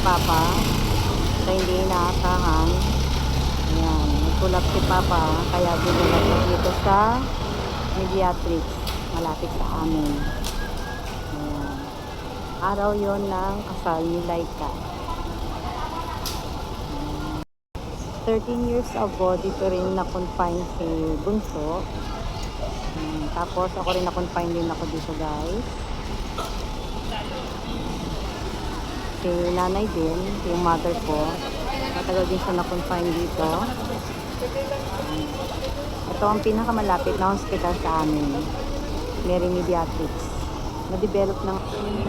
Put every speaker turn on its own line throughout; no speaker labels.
Papa sa hindi inaasahan. Ayan, nagkulap si Papa kaya binulat na dito sa Mediatrix malapit sa amin. Ayan. Araw yon ng kasal ni Laika. 13 years ago, dito rin na-confine si Bunso. Tapos ako rin na-confine din ako dito, guys. Si nanay din, yung mother ko. Matagal din siya na-confine dito. Ito ang pinakamalapit na hospital sa amin. Mary Mediatrix. Na-develop ng...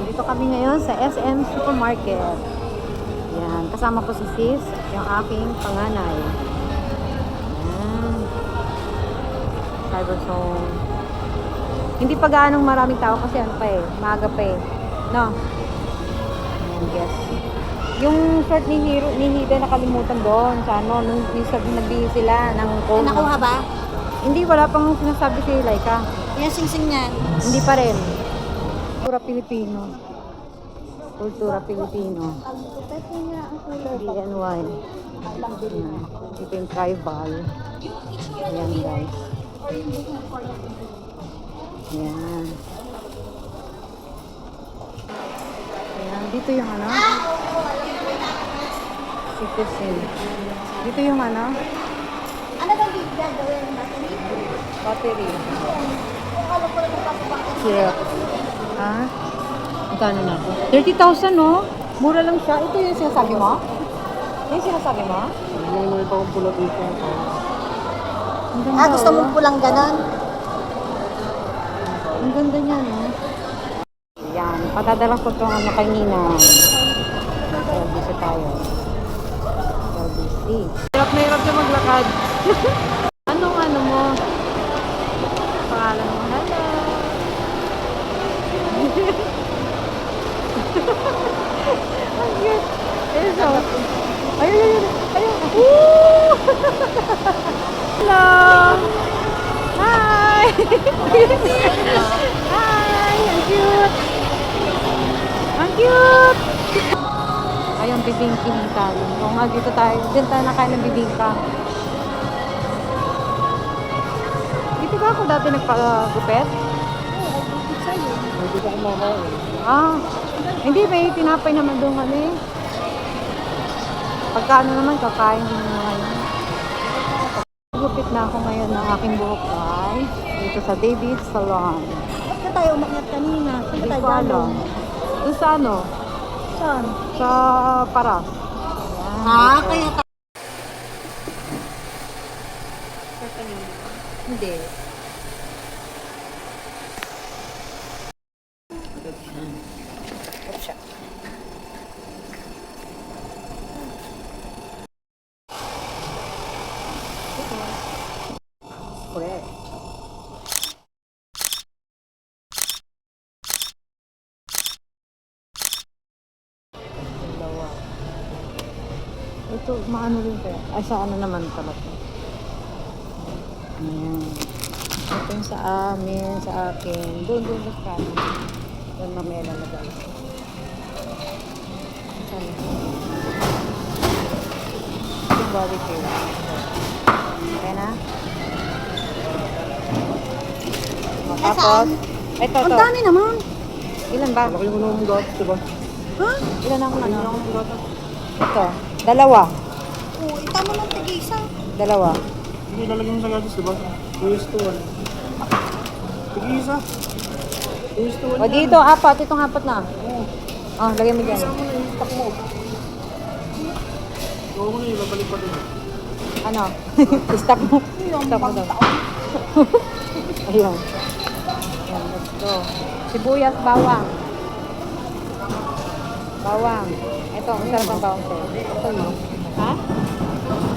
Dito kami ngayon sa SM Supermarket. Yan. Kasama ko si sis, yung aking panganay. Yan. Cyberzone. Hindi pa gaanong maraming tao kasi ano pa eh, maaga pa eh. No? Ayan, guess. Yung shirt ni Hida nakalimutan doon sa ano, nung nagbihis sila ng phone.
Nakuha ba?
Hindi, wala pang sinasabi si Laika.
Yung sing-sing niyan.
Hindi pa rin. Kultura Pilipino. Kultura Pilipino.
Pwede niya ang kulay.
DNY. Ayan. Ito yung tribal. Ayan, guys. Ayan. Ayan. Dito yung ano? Citizen. Dito yung ano?
Ano ba gagawin natin?
Battery.
Akala ko lang magpapabak.
Syrup. Ha? Magkano na? 30,000, no? Mura lang siya. Ito yung sinasabi mo? Yung sinasabi mo?
May mga pang pula dito.
Ang ganda,
Gusto mo
oh.
pulang ganon?
Ang ganda niya, no? Yan. Patadala ko itong ano kay Nina. LBC tayo. LBC. Hirap na hirap siya maglakad. Anong ano mo? Pangalan mo? Hello. Ang cute. Ayun siya. Ayun. Woo! Hello! Hi! Hi! Ang cute! Ang cute! Ayun, bibingki ng tali. Oo nga, dito tayo. Dito tayo nakain ng bibingka. Dito ba ako dati nagpagupet?
Hindi ka kumakain.
Ah, hindi, may tinapay naman doon kami. Pagkaano naman, kakain naman ngayon. Gupit na ako ngayon ng aking buhok, guys. Dito sa David Salon.
Ba't na tayo umakyat kanina? Saan
Hindi
ba tayo
ko alam.
galing?
Doon sa ano?
Saan?
Sa Paras. Ayan,
Ha?
dito.
Kaya
Hindi. Correct. Dalawa. Ito, maano rin kaya? Ay, sa ano naman pala ito? Ayan. Ito yung sa amin, sa akin. Doon sa kanan. Doon mamaya lalagay. Saan? Ito barbecue. Okay na? Tapos, ito,
ang
ito.
dami naman.
Ilan ba?
Laki mo naman gatos, diba?
Ha?
Ilan ang
Ano
ano?
ang gatos?
Ito. Dalawa.
Oo, itama ng tig-isa.
Dalawa.
Hindi lalagyan mo sa gatos, diba? 2 is to 1. Tig-isa. 2 is to 1.
O dito, apat. Itong apat na.
Oo.
Oh, lagyan mo dyan.
Isa mo na yung stock mo. Oo mo na yung babalik pa din.
Ano? Stop mo. Stop mo daw. Ayun. Ayan, let's go. Sibuyas, bawang. Bawang. Ito, ang sarap ang bawang sa'yo. Ito mo. Ha?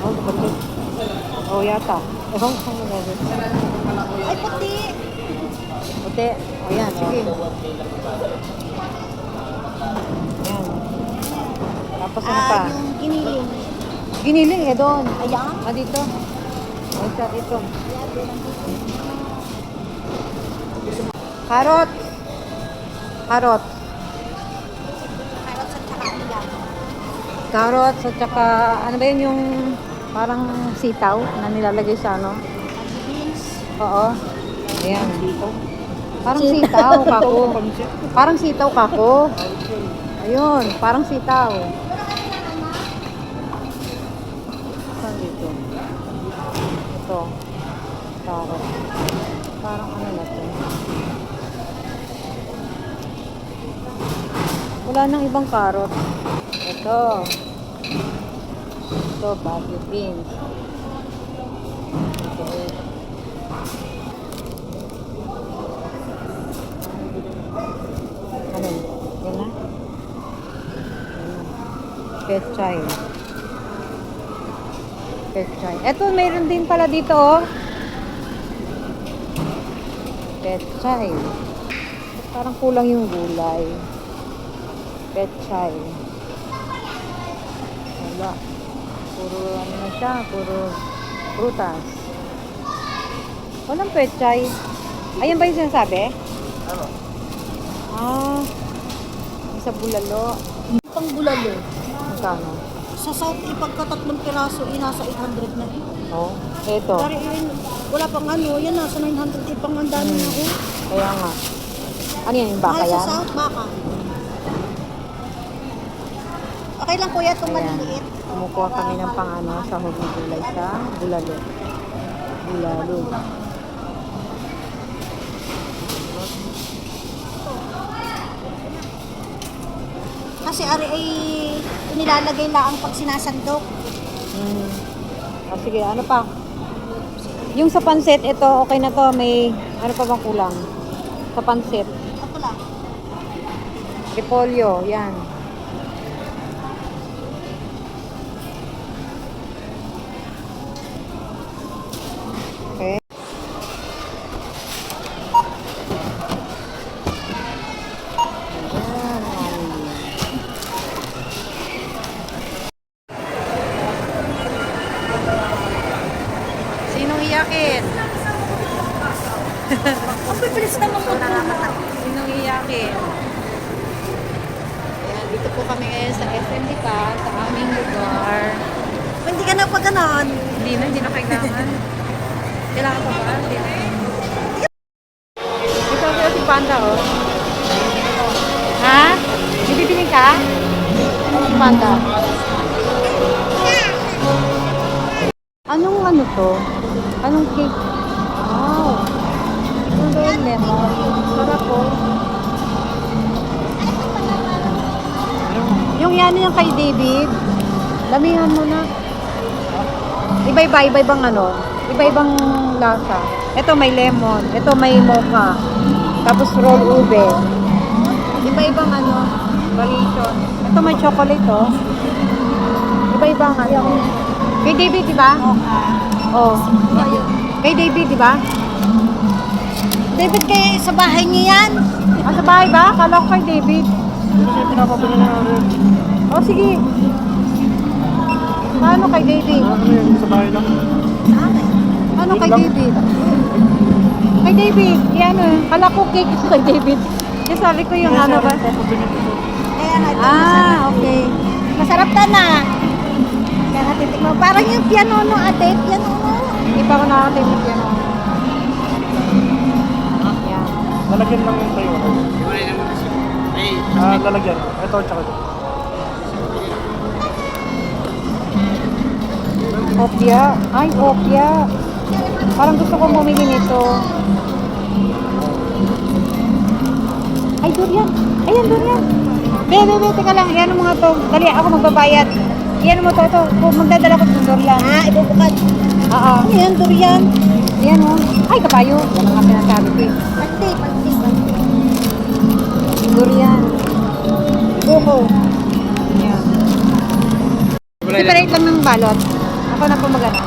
Oh, kapatid. Oh, yata. Ewan ko mo gagawin.
Ay, puti.
Puti. O yan, sige. Ayan. Tapos ano pa?
Yung giniling.
Giniling eh doon.
Ayan.
Ah, dito. O, isa dito. Karot. Karot.
Carrots at saka iyan.
Carrots at saka, ano ba yun yung parang sitaw na nilalagay sa ano?
Beans.
Oo. Ayan. Parang sitaw, kako. Parang sitaw, kako. Ayun, parang sitaw. Saan dito? Ito. Carrot. Parang ano na to? Wala nang ibang carrot. Ito. Ito, baby beans. Okay. Ano? Yan na? Pechay. Pechay. Ito, mayroon din pala dito, oh. Pechay. Parang kulang yung gulay. Pechay. Wala. Puro ano na siya, puro prutas. Walang pechay. Ayan ba yung sinasabi?
Ano?
Ah, isa bulalo.
Pang bulalo.
Magkano?
Sa South, ipagka 3 piraso, nasa 800 na eh.
Oh, eto.
Dari wala pang ano, yan nasa 900 ipang ang dami na oh.
Kaya nga. Ano yan, yung baka
Mahal sa
yan?
South, baka. Okay lang kuya, itong
Ayan.
maliliit.
Kumukuha kami ng pang-ano sa hugong gulay sa bulalo. Bulalo.
Kasi ari ay nilalagay lang pag sinasandok.
Hmm. Ah, sige, ano pa? Yung sa pansit, ito, okay na to. May, ano pa bang kulang? Sa pansit.
Ito lang.
Repolyo, yan. Okay. Ayan, mami. Sinong iyakin?
Ang bibilis naman po.
Sinong iyakin? Ayan, dito po kami ngayon sa SMD pa, sa aming lugar.
Hindi ka na pag ganon.
Hindi na kailangan. Kailangan pa ba? Hindi na. Ito si Panda, oh. Ha? Bibili ka? Si Panda. Anong ano to? Anong cake? Wow. Ang gawin lemon. Sarap po. Yung yan yung kay David, lamihan mo na. Iba-ibang ano, iba-ibang lasa. Ito may lemon, ito may mocha, tapos roll ube. Iba-ibang ano, variation. Ito may chocolate, oh. Iba-ibang ano. Kay David, di ba? Oh. Kay David, di ba?
David, kaya sa bahay niya yan.
Ah, sa bahay ba? Kala ko kay David.
Hindi kasi pinapabili na rin.
Oh, sige. Paano kay David?
Ano yun? Sa bahay lang.
Ano kay David? Kay David, yan oh. Kala ko cake ito kay David. Kasi sabi ko yung ano ba?
Papabili ito.
Kaya nga, ito
Ah,
masarap.
okay.
Masarap ta na. Kaya natin tikman. Parang yung piano no, ate. Piano no.
Hindi pa ako nakakatimik yan. Oh. Yan.
Lalagyan lang yung tayo. Lalagyan. Ito, tsaka ito.
Opya. Ay, opya. Parang gusto ko bumili nito. Ay, durian. Ayan, durian. Bebe, teka lang. Iyan mo nga to. Dali, ako magbabayad. Iyan mo to. Magdadala ko ng durian.
Ah, ibubukad.
Oo.
Ano yan, durian?
Ayan mo. Ay, kabayo. Yan ang nga sinasabi ko eh.
Pati.
Durian.
Buko.
Ayan. Separate lang ng balot. Ako na po magana.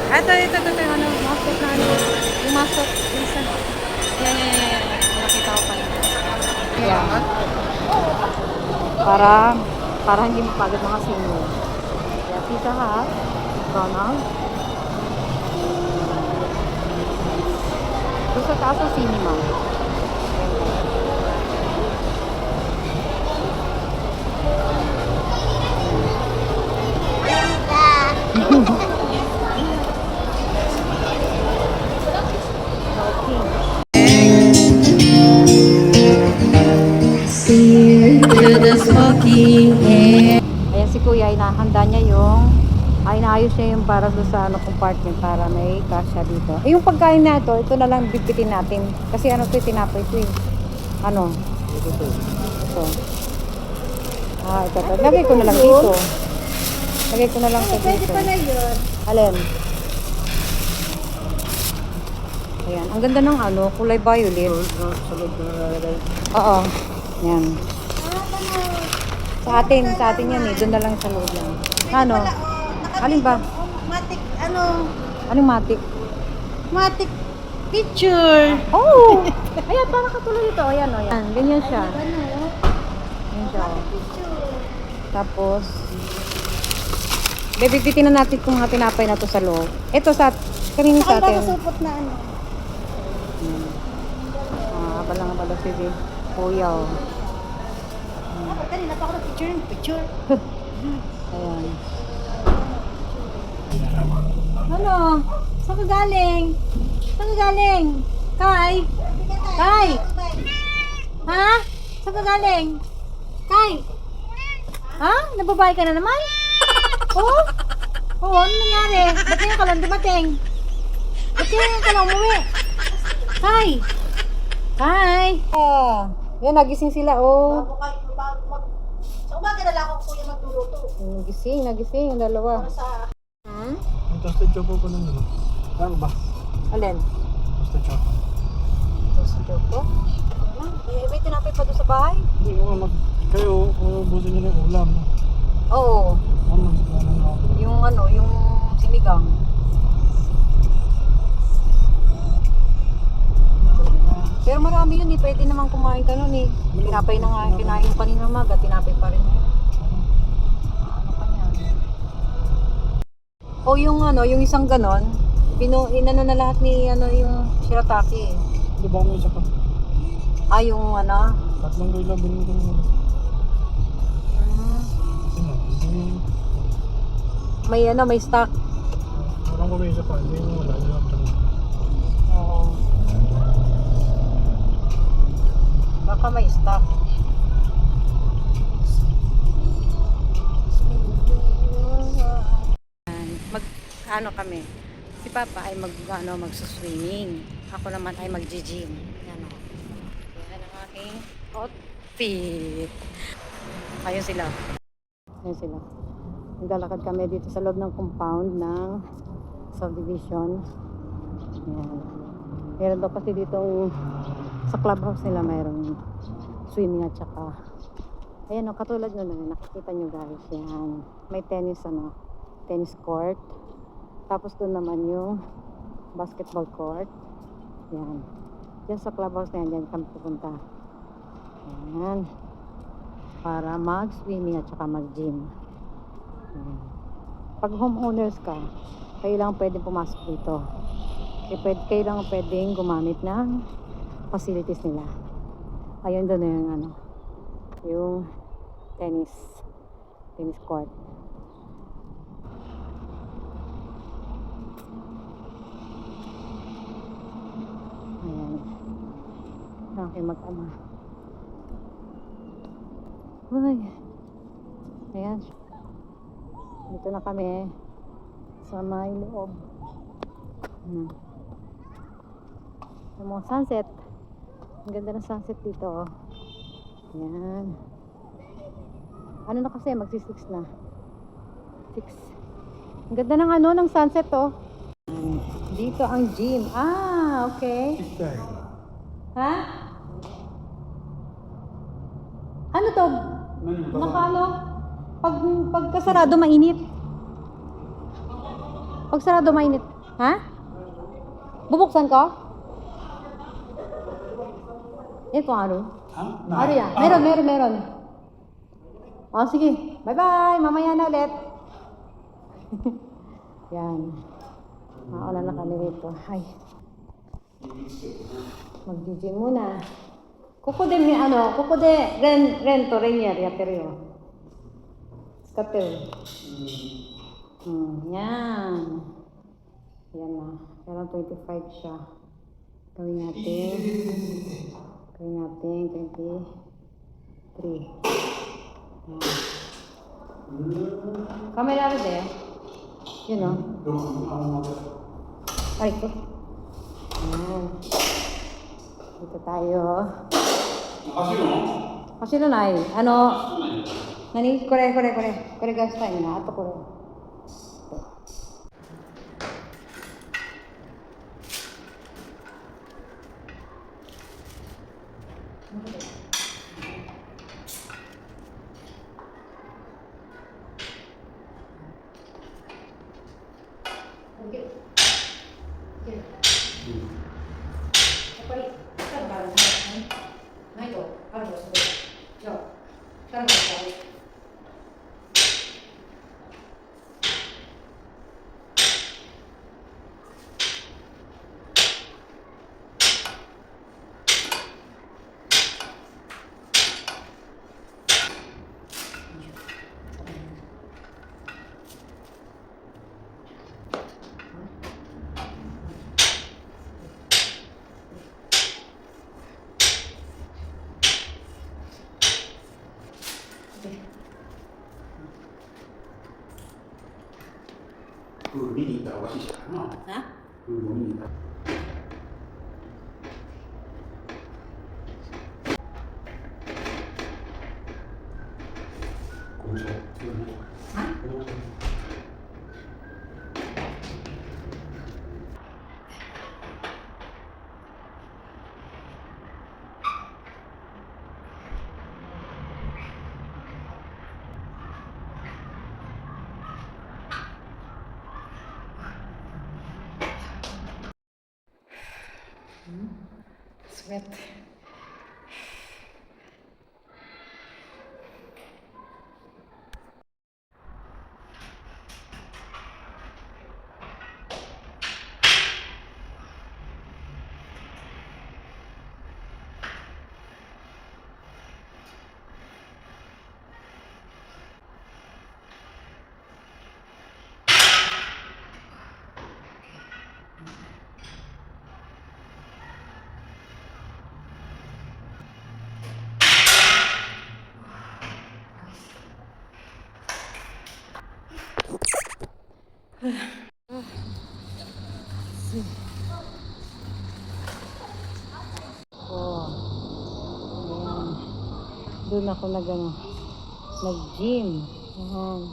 Ito, yung ano, mascot na ano. Yung mascot, isa. Yan. Nakita ko pa yun. Yan. Para hindi mapagod mga senior. Kaya Pizza Hut, Donald, Doon sa taas ng cinema. Ayan, guys. Ayan si Kuya, inahanda niya yung inaayos niya yung para doon sa compartment para may kasya dito. Eh, yung pagkain na ito na lang bitbitin natin. Kasi ano ito, tinapay ito eh. Ano? Ito. Ito. Lagay ko na lang dito. Lagay ko na lang ito
Pwede
dito.
pala yun.
Alin? Ayan. Ang ganda ng kulay violet.
Sa loob na nalalagay.
Oo. Ayan. Sa atin yan eh. Doon na lang sa loob lang. Ano? Alin ba?
Matic,
Anong matik?
matic picture.
Oh! Ayan, parang katulad ito. Ayan, o. Ayan. Ganyan siya. Ganyan siya, o. Tapos, bibigbitin na natin kung mga tinapay na to sa loob. Ito sa, kanina sa
Saka
atin.
nakasupot na
Abala si Kuya, o.
Kanina pa ako picture.
Ayan.
Ano? Saan ka galing? Kai? Ha? Saan ka galing? Kai? Ha? Nababae ka na naman? Oo? Oo, ano nangyari? Ba't ngayon ka lang dumating? Ba't ngayon ka lang umuwi? Kai?
Yan, nagising sila, oh.
Sa umaga na lang ako kuya magluluto.
Nagising, ang dalawa.
Yung toasted choco ko nun, ano? Ano ba?
Alin?
Toasted choco.
Ito sa Joko. May tinapay pa doon sa bahay?
Hindi ko nga kayo, ubusin nyo na yung ulam. No?
Oo. Yung sinigang. Pero marami yun eh. Pwede naman kumain ka nun eh. Tinapay na nga. Kinain pa rin ng maga. Tinapay pa rin. Ano pa niya? O yung isang ganon. Inano na lahat ni yung shirataki.
Hindi ba may isa pa?
Yung
Tatlong kilo binili ko nyo. Kasi nga, hindi
may stock.
parang ko may isa pa. Hindi mo wala. Hindi lang tanong.
Oo. Baka may stock. Kami. Si Papa ay magsuswimming. Ako naman ay mag-gym. Yan o. Yan ang aking outfit. Ayun sila. Naglalakad kami dito sa loob ng compound ng subdivision. Yan. Meron daw kasi dito sa clubhouse nila mayroong swimming at saka ayan o, katulad nun nakikita nyo guys, yan may tennis court, tapos doon naman yung basketball court, yan sa clubhouse na yan, dyan kami pupunta yan para mag swimming at saka mag gym. Pag homeowners ka, kayo lang pwedeng pumasok dito. Kayo lang pwedeng gumamit ng facilities nila. Ayun doon na yung tennis court. Ayan. Okay, mag-ama. Uy. Ayan. Dito na kami sa may loob. Yung mga sunset. Ang ganda ng sunset dito. Ayan. Ano na kasi, magsi-6 na. 6. Ang ganda ng sunset oh. Dito ang gym. Okay. Ha? Ano to? Pagkasarado mainit. Pag sarado mainit. Ha? Bubuksan ko? Ito ano? Ano yan? Meron. Sige. Bye-bye. Mamaya na ulit. Yan. Mauna na kami dito. Ay. Mag-DJ muna. Kuko de mi ano, kuko de rento renier yattero yo. Skatteru. Yan. Yan na. Parang 25 siya. Gawin natin. Gawin natin 23. Camera de. Yun o. Ay ko. Yan. Dito tayo. Kasi na nai. Ano? Nani? Kore. Kore gastai na. Ato kore.
Ini tak wasi sana.
Ha?
Ini tak.
Sweat. Oh. Ayan. Doon ako nag-gym. Ayan.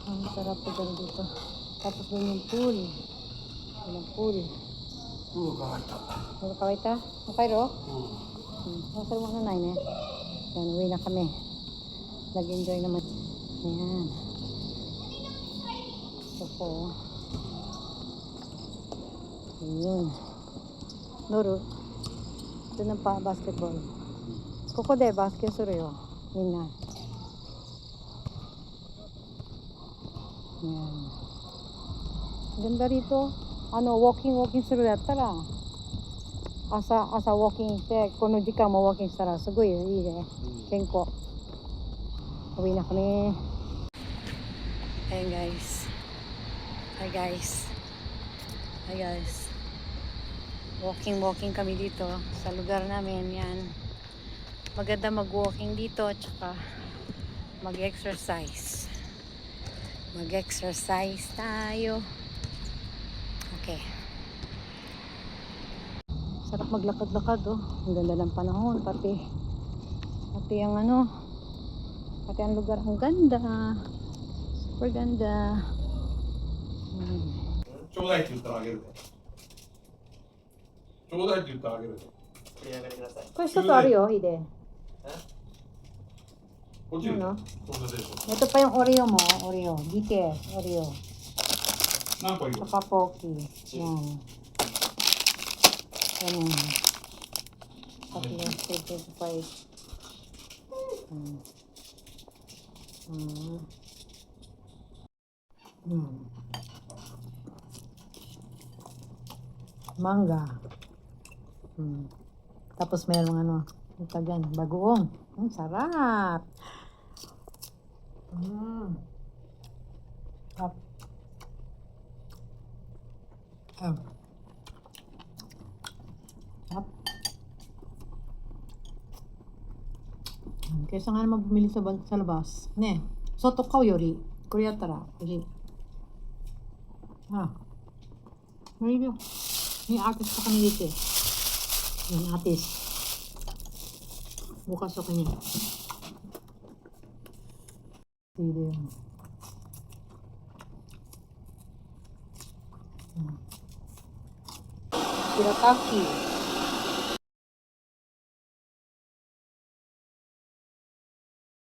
Ang sarap po dito. Tapos doon yung pool. Doon yung pool. Kawaita? Okay, Ro? Masarap mo na eh. Yan, uwi na kami. Nag-enjoy naman. Ayan. So po. Ayun. Noro. Ito na pa basketball. Koko de basket suru yo. Minna. Ayan. Ganda rito. Ano, walking suru yattara. Asa walkingしてこの時間も walking したらすごいいいね。健康。Uwi na kami. Ayan guys. Hi guys. Walking kami dito sa lugar namin. Yan. Maganda mag-walking dito at saka mag-exercise. Mag-exercise tayo. Okay. Sarap maglakad-lakad oh. Ang ganda ng panahon. Pati ang pati ang lugar. Ang ganda. Super ganda.
ちょうだいって言ったらあげる。ちょうだいって言ったらあげる。
これ一つあるよ、ヒデ。
落ちる。
Ano?
そんなでしょ。
Ito pa yung Oreo mo. Oreo. Dite. Oreo.
何個いる？
Saka Pocky. Yan. Yan. Tatlo. 25.
Mangga. Tapos mayroong ano, ito dyan, bagoong. Sarap. Sarap. Sarap. Kaysa nga naman bumili sa labas. Ne, soto kao yori, kore yattara, oishii. Maybe, may artist pa kami dito eh. Yan, artist. Bukas ako niya. Dito yun. Shirataki.